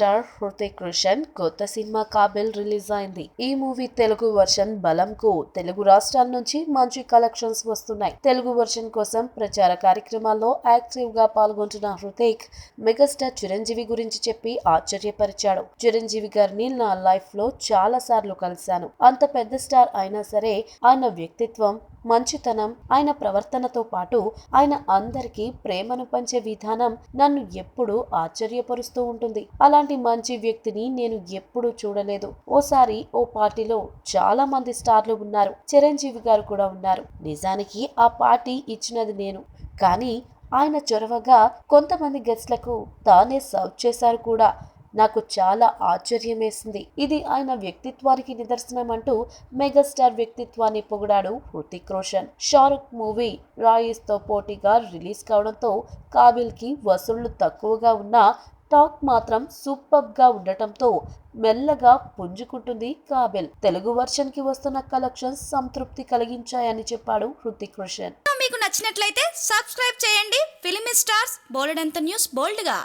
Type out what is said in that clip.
Star Hrithik Roshan కొత్త cinema Kaabil release అయింది. ఈ మూవీ తెలుగు వర్షన్ బలంకు తెలుగు రాష్ట్రాల నుంచి మంచి కలెక్షన్స్ వస్తున్నాయి. తెలుగు వర్షన్ కోసం ప్రచార కార్యక్రమాల్లో యాక్టివ్ గా పాల్గొంటున్న హృతిక్ మెగాస్టార్ చిరంజీవి గురించి చెప్పి ఆశ్చర్యపరిచాడు. చిరంజీవి గారిని నా లైఫ్ లో చాలా సార్లు కలిశాను. అంత పెద్ద స్టార్ అయినా సరే ఆయన వ్యక్తిత్వం, మంచితనం, ఆయన ప్రవర్తనతో పాటు ఆయన అందరికీ ప్రేమను పంచే విధానం నన్ను ఎప్పుడూ ఆశ్చర్యపరుస్తూ ఉంటుంది. అలాంటి మంచి వ్యక్తిని నేను ఎప్పుడూ చూడలేదు. ఓసారి ఓ పార్టీలో చాలా మంది స్టార్లు ఉన్నారు. చిరంజీవి గారు కూడా ఉన్నారు. నిజానికి ఆ పార్టీ ఇచ్చినది నేను, కానీ ఆయన చొరవగా కొంతమంది గెస్ట్లకు తానే సర్వ్ చేశారు కూడా. నాకు చాలా ఆశ్చర్యమేసింది. ఇది ఆయన వ్యక్తిత్వానికి నిదర్శనం అంటూ మెగాస్టార్ వ్యక్తిత్వాన్ని పొగిడాడు హృతిక్ రోషన్. షారుఖ్ మూవీ రాయిస్ తో పోటీగా రిలీజ్ కావడంతో కాబిల్ కి వసూళ్లు తక్కువగా ఉన్నా టాక్ మాత్రం సూపర్ గా ఉండటంతో మెల్లగా పుంజుకుంటుంది కాబిల్. తెలుగు వర్షన్ కి వస్తున్న కలెక్షన్స్ సంతృప్తి కలిగించాయని చెప్పాడు హృతిక్ రోషన్. మీకు నచ్చినట్లయితే సబ్స్క్రైబ్ చేయండి. ఫిలిమి స్టార్స్ బోలెడంత న్యూస్ బోల్డ్ గా.